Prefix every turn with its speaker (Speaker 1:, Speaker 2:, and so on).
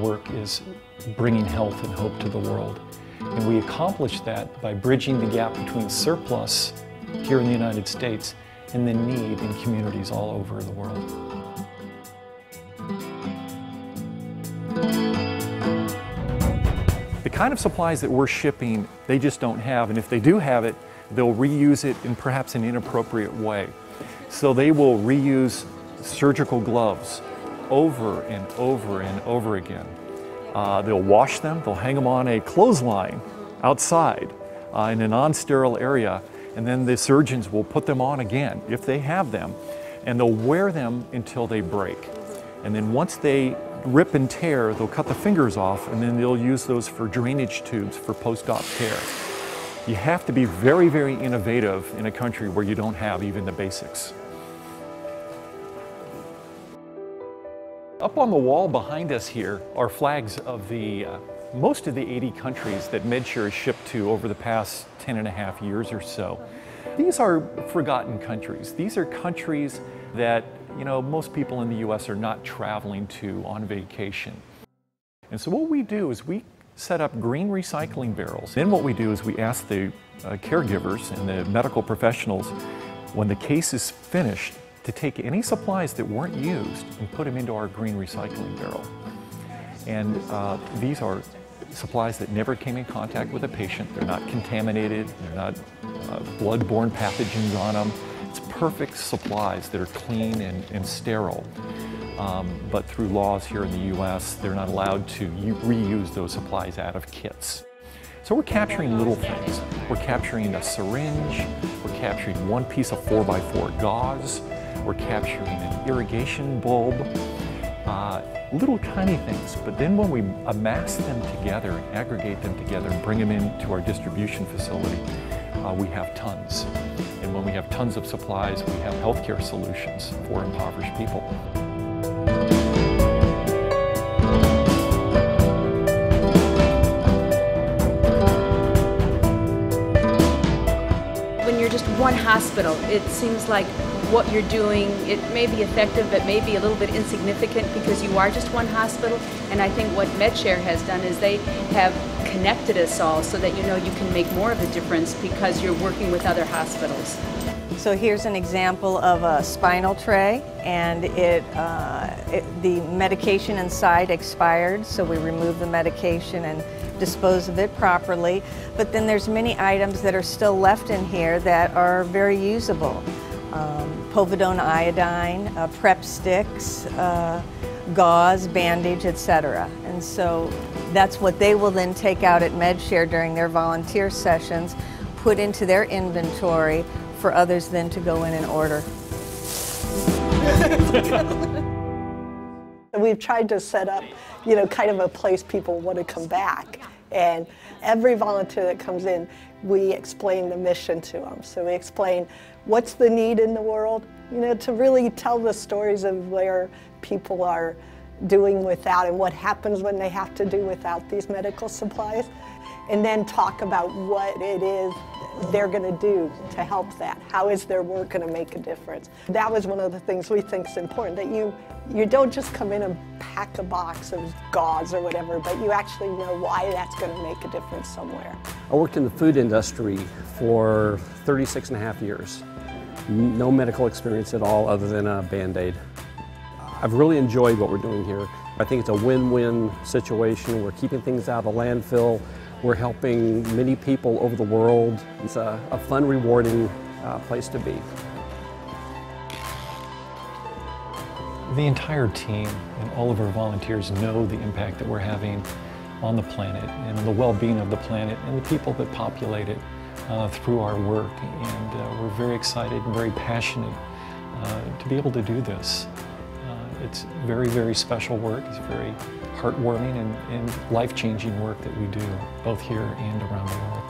Speaker 1: work is bringing health and hope to the world. And we accomplish that by bridging the gap between surplus here in the United States and the need in communities all over the world. The kind of supplies that we're shipping, they just don't have, and if they do have it, they'll reuse it in perhaps an inappropriate way. So they will reuse surgical gloves over and over and over again. They'll wash them, they'll hang them on a clothesline outside in a non-sterile area, and then the surgeons will put them on again, if they have them, and they'll wear them until they break. And then once they rip and tear, they'll cut the fingers off, and then they'll use those for drainage tubes for post-op care. You have to be very, very innovative in a country where you don't have even the basics. Up on the wall behind us here are flags of most of the 80 countries that MedShare has shipped to over the past 10.5 years or so. These are forgotten countries. These are countries that, you know, most people in the U.S. are not traveling to on vacation. And so what we do is we set up green recycling barrels. Then what we do is we ask the caregivers and the medical professionals, when the case is finished, to take any supplies that weren't used and put them into our green recycling barrel. And these are supplies that never came in contact with a patient. They're not contaminated, they're not blood-borne pathogens on them. It's perfect supplies that are clean and sterile. But through laws here in the U.S., they're not allowed to reuse those supplies out of kits. So we're capturing little things. We're capturing a syringe, we're capturing one piece of 4x4 gauze, we're capturing an irrigation bulb, little tiny things. But then when we amass them together and aggregate them together and bring them into our distribution facility, we have tons. And when we have tons of supplies, we have healthcare solutions for impoverished people.
Speaker 2: When you're just one hospital, it seems like what you're doing, it may be effective, but may be a little bit insignificant because you are just one hospital. And I think what MedShare has done is they have connected us all so that you know you can make more of a difference because you're working with other hospitals.
Speaker 3: So here's an example of a spinal tray, and the medication inside expired, so we remove the medication and dispose of it properly. But then there's many items that are still left in here that are very usable. Povidone iodine, prep sticks, gauze, bandage, etc. And so that's what they will then take out at MedShare during their volunteer sessions, put into their inventory for others then to go in and order.
Speaker 4: We've tried to set up, you know, kind of a place people want to come back. And every volunteer that comes in, we explain the mission to them. So we explain what's the need in the world, you know, to really tell the stories of where people are doing without and what happens when they have to do without these medical supplies. And then talk about what it is they're going to do to help that. How is their work going to make a difference? That was one of the things we think is important, that you don't just come in and pack a box of gauze or whatever, but you actually know why that's going to make a difference somewhere.
Speaker 5: I worked in the food industry for 36.5 years. No medical experience at all other than a Band-Aid. I've really enjoyed what we're doing here. I think it's a win-win situation. We're keeping things out of the landfill. We're helping many people over the world. It's a fun, rewarding place to be.
Speaker 1: The entire team and all of our volunteers know the impact that we're having on the planet and the well-being of the planet and the people that populate it through our work. And we're very excited and very passionate to be able to do this. It's very, very special work. It's very heartwarming and life-changing work that we do, both here and around the world.